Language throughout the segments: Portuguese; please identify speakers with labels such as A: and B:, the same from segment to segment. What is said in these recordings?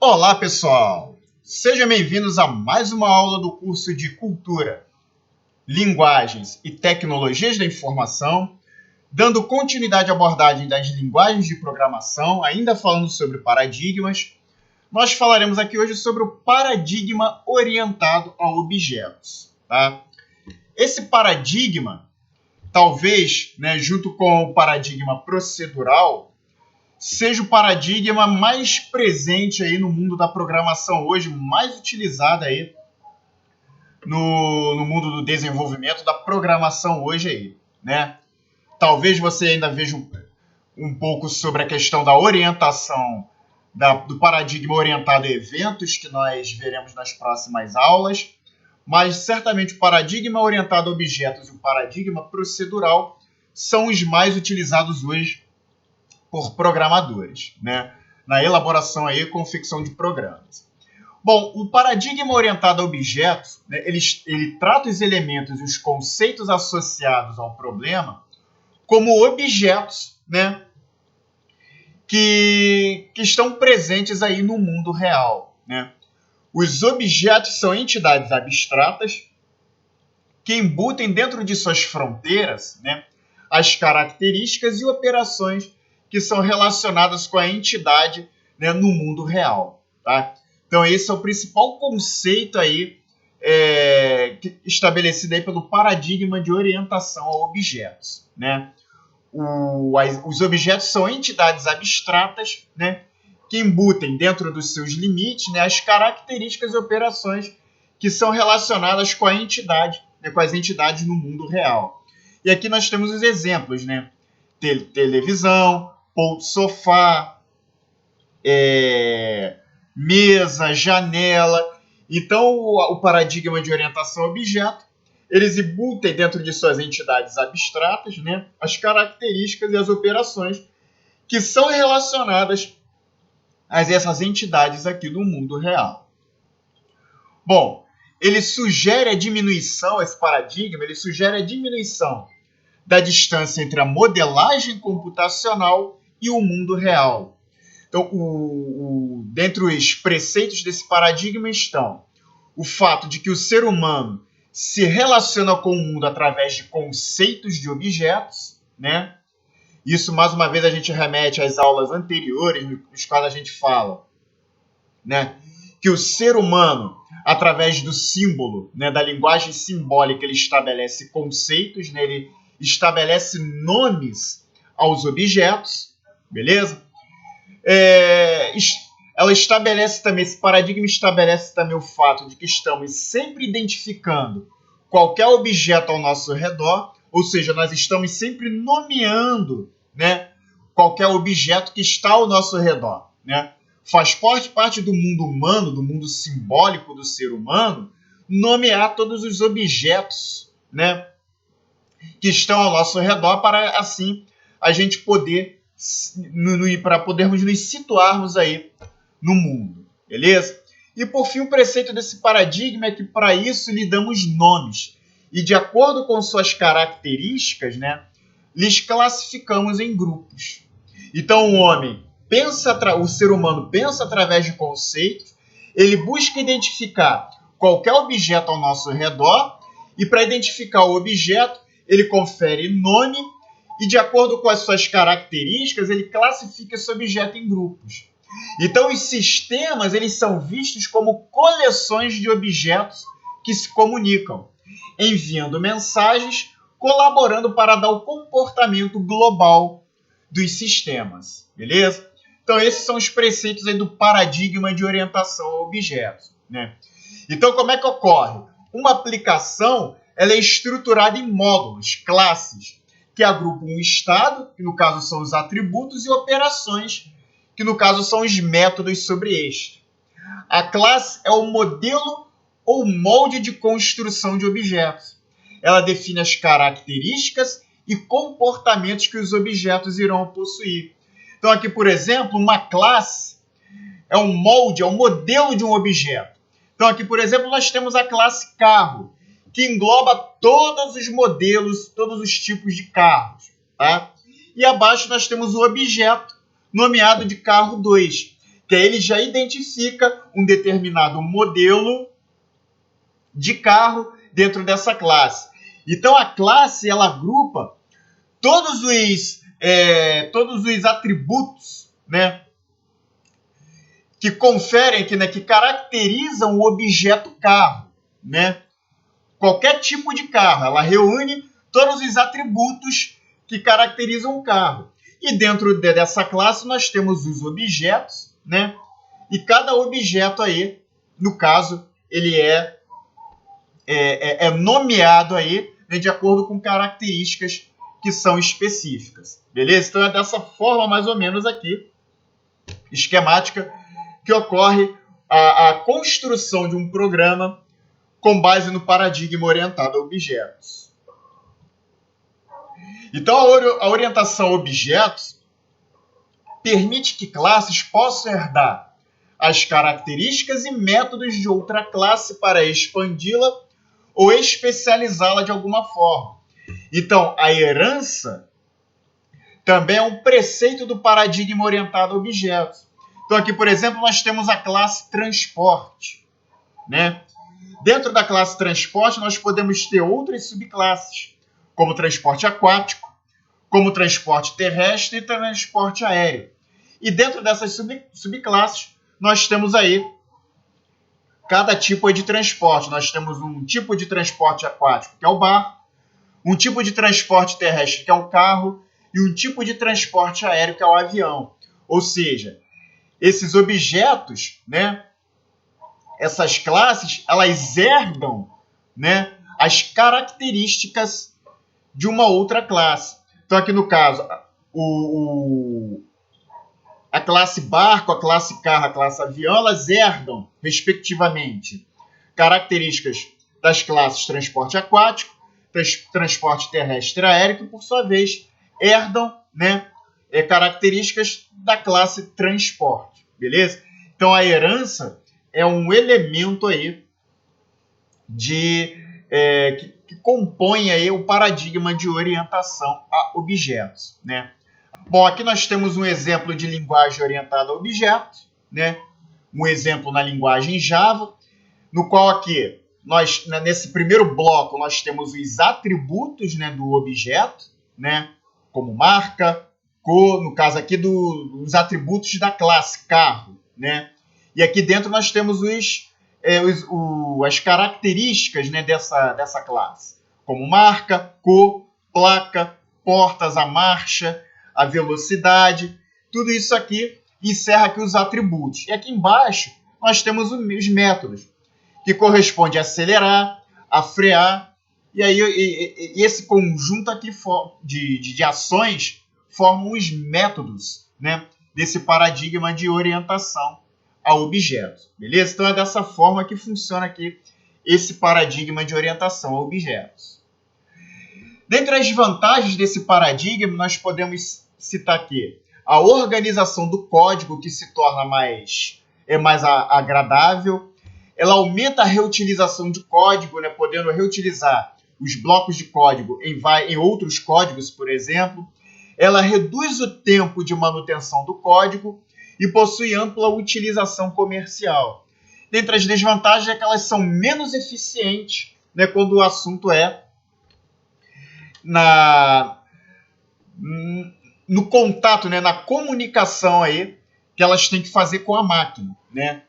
A: Olá, pessoal! Sejam bem-vindos a mais uma aula do curso de Cultura, Linguagens e Tecnologias da Informação, dando continuidade à abordagem das linguagens de programação, ainda falando sobre paradigmas. Nós falaremos aqui hoje sobre o paradigma orientado a objetos. Tá? Esse paradigma, talvez, junto com o paradigma procedural, seja o paradigma mais presente aí no mundo da programação hoje, mais utilizado aí no mundo do desenvolvimento da programação hoje aí, né? Talvez você ainda veja um pouco sobre a questão da orientação, do paradigma orientado a eventos, que nós veremos nas próximas aulas, mas certamente o paradigma orientado a objetos e o paradigma procedural são os mais utilizados hoje por programadores, né? Na elaboração e confecção de programas. Bom, o paradigma orientado a objetos, né, ele trata os elementos e os conceitos associados ao problema como objetos, né, que estão presentes aí no mundo real, né? Os objetos são entidades abstratas que embutem dentro de suas fronteiras, né, as características e operações que são relacionadas com a entidade, né, no mundo real. Tá? Então, esse é o principal conceito aí, estabelecido aí pelo paradigma de orientação a objetos. Né? Os objetos são entidades abstratas, né, que embutem dentro dos seus limites, né, as características e operações que são relacionadas com a entidade, né, com as entidades no mundo real. E aqui nós temos os exemplos, né? Televisão, sofá, mesa, janela. Então, o paradigma de orientação a objeto, eles embutem dentro de suas entidades abstratas, né, as características e as operações que são relacionadas a essas entidades aqui do mundo real. Bom, ele sugere a diminuição, esse paradigma, ele sugere a diminuição da distância entre a modelagem computacional e o mundo real. Então, dentre os preceitos desse paradigma estão o fato de que o ser humano se relaciona com o mundo através de conceitos de objetos, né? Isso, mais uma vez, a gente remete às aulas anteriores, nos quais a gente fala, né, que o ser humano, através do símbolo, né, da linguagem simbólica, ele estabelece conceitos, né, ele estabelece nomes aos objetos, beleza? Ela estabelece também, esse paradigma estabelece também o fato de que estamos sempre identificando qualquer objeto ao nosso redor, ou seja, nós estamos sempre nomeando, né, qualquer objeto que está ao nosso redor, né? Faz parte do mundo humano, do mundo simbólico do ser humano, nomear todos os objetos, né, que estão ao nosso redor, para assim a gente poder, para podermos nos situarmos aí no mundo, beleza? E por fim, o preceito desse paradigma é que para isso lhe damos nomes e, de acordo com suas características, né, lhes classificamos em grupos. Então o ser humano pensa através de conceitos, ele busca identificar qualquer objeto ao nosso redor e, para identificar o objeto, ele confere nome e, de acordo com as suas características, ele classifica esse objeto em grupos. Então, os sistemas, eles são vistos como coleções de objetos que se comunicam, enviando mensagens, colaborando para dar o comportamento global dos sistemas, beleza? Então, esses são os preceitos aí do paradigma de orientação a objetos, né? Então, como é que ocorre? Uma aplicação, ela é estruturada em módulos, classes, que agrupam um estado, que no caso são os atributos, e operações, que no caso são os métodos sobre este. A classe é o modelo ou molde de construção de objetos. Ela define as características e comportamentos que os objetos irão possuir. Então aqui, por exemplo, uma classe é um molde, é um modelo de um objeto. Então aqui, por exemplo, nós temos a classe carro, que engloba todos os modelos, todos os tipos de carros. Tá? E abaixo nós temos o objeto, nomeado de carro 2, que aí ele já identifica um determinado modelo de carro dentro dessa classe. Então a classe ela agrupa todos os atributos, né, que conferem, que caracterizam o objeto carro, né? Qualquer tipo de carro, ela reúne todos os atributos que caracterizam o carro. E dentro dessa classe nós temos os objetos, né? E cada objeto aí, no caso, ele é nomeado aí, né, de acordo com características que são específicas. Beleza? Então é dessa forma, mais ou menos aqui, esquemática, que ocorre a construção de um programa com base no paradigma orientado a objetos. Então, a orientação a objetos permite que classes possam herdar as características e métodos de outra classe para expandi-la ou especializá-la de alguma forma. Então, a herança também é um preceito do paradigma orientado a objetos. Então, aqui, por exemplo, nós temos a classe transporte, né? Dentro da classe transporte, nós podemos ter outras subclasses, como transporte aquático, como transporte terrestre e transporte aéreo. E dentro dessas subclasses, nós temos aí cada tipo de transporte. Nós temos um tipo de transporte aquático, que é o barco, um tipo de transporte terrestre, que é o carro, e um tipo de transporte aéreo, que é o avião. Ou seja, esses objetos, né, essas classes, elas herdam, né, as características de uma outra classe. Então, aqui no caso, a classe barco, a classe carro, a classe avião, elas herdam, respectivamente, características das classes transporte aquático, transporte terrestre e aéreo, que, por sua vez, herdam, né, características da classe transporte. Beleza? Então, a herança é um elemento aí que compõe aí o paradigma de orientação a objetos, né? Bom, aqui nós temos um exemplo de linguagem orientada a objetos, né? Um exemplo na linguagem Java, no qual aqui, nesse primeiro bloco, nós temos os atributos, né, do objeto, né? Como marca, cor, no caso aqui dos atributos da classe carro, né? E aqui dentro nós temos as características, né, dessa classe, como marca, cor, placa, portas, a marcha, a velocidade, tudo isso aqui encerra aqui os atributos. E aqui embaixo nós temos os métodos, que corresponde a acelerar, a frear, e aí esse conjunto aqui de ações formam os métodos, né, desse paradigma de orientação a objetos. Beleza? Então é dessa forma que funciona aqui esse paradigma de orientação a objetos. Dentre as vantagens desse paradigma, nós podemos citar aqui a organização do código, que se torna mais agradável. Ela aumenta a reutilização de código, né, podendo reutilizar os blocos de código em outros códigos, por exemplo. Ela reduz o tempo de manutenção do código e possui ampla utilização comercial. Dentre as desvantagens é que elas são menos eficientes, né, quando o assunto é no contato, né, na comunicação aí que elas têm que fazer com a máquina, né?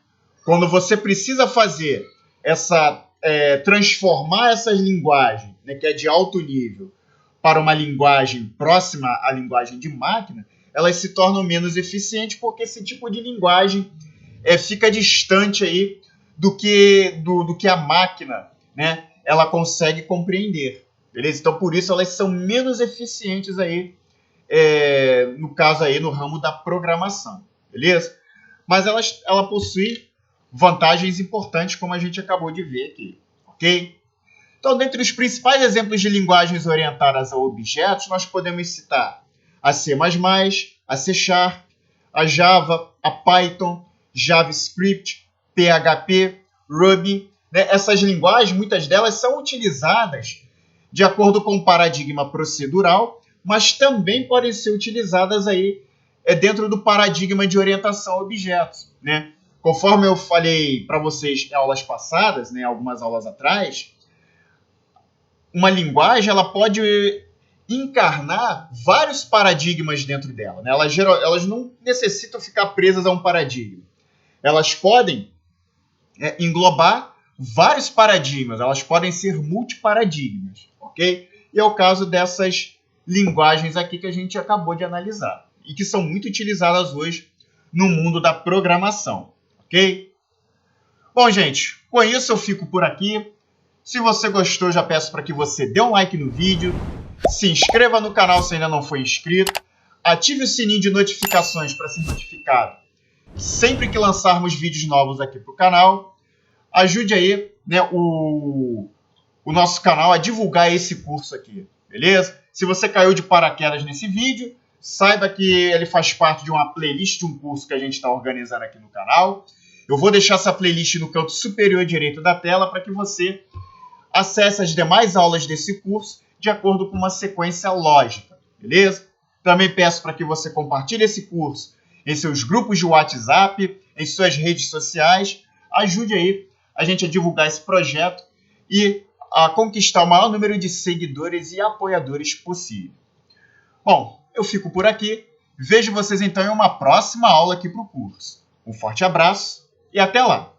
A: Quando você precisa fazer transformar essas linguagens, né, que é de alto nível, para uma linguagem próxima à linguagem de máquina, elas se tornam menos eficientes porque esse tipo de linguagem fica distante aí do que a máquina, né, ela consegue compreender. Beleza? Então, por isso, elas são menos eficientes aí, no caso aí, no ramo da programação. Beleza? Mas ela possui vantagens importantes, como a gente acabou de ver aqui. Ok? Então, dentre os principais exemplos de linguagens orientadas a objetos, nós podemos citar a C++, a C#, a Java, a Python, JavaScript, PHP, Ruby. Né? Essas linguagens, muitas delas são utilizadas de acordo com o paradigma procedural, mas também podem ser utilizadas aí, é dentro do paradigma de orientação a objetos, né? Conforme eu falei para vocês em aulas passadas, né, algumas aulas atrás, uma linguagem ela pode encarnar vários paradigmas dentro dela, né? Elas não necessitam ficar presas a um paradigma. Elas podem englobar vários paradigmas, elas podem ser multiparadigmas, ok? E é o caso dessas linguagens aqui que a gente acabou de analisar e que são muito utilizadas hoje no mundo da programação, ok? Bom, gente, com isso eu fico por aqui. Se você gostou, já peço para que você dê um like no vídeo, se inscreva no canal se ainda não for inscrito, ative o sininho de notificações para ser notificado sempre que lançarmos vídeos novos aqui para o canal. Ajude aí, né, o nosso canal a divulgar esse curso aqui, beleza? Se você caiu de paraquedas nesse vídeo, saiba que ele faz parte de uma playlist de um curso que a gente está organizando aqui no canal. Eu vou deixar essa playlist no canto superior direito da tela para que você acesse as demais aulas desse curso de acordo com uma sequência lógica, beleza? Também peço para que você compartilhe esse curso em seus grupos de WhatsApp, em suas redes sociais. Ajude aí a gente a divulgar esse projeto e a conquistar o maior número de seguidores e apoiadores possível. Bom, eu fico por aqui. Vejo vocês então em uma próxima aula aqui para o curso. Um forte abraço e até lá!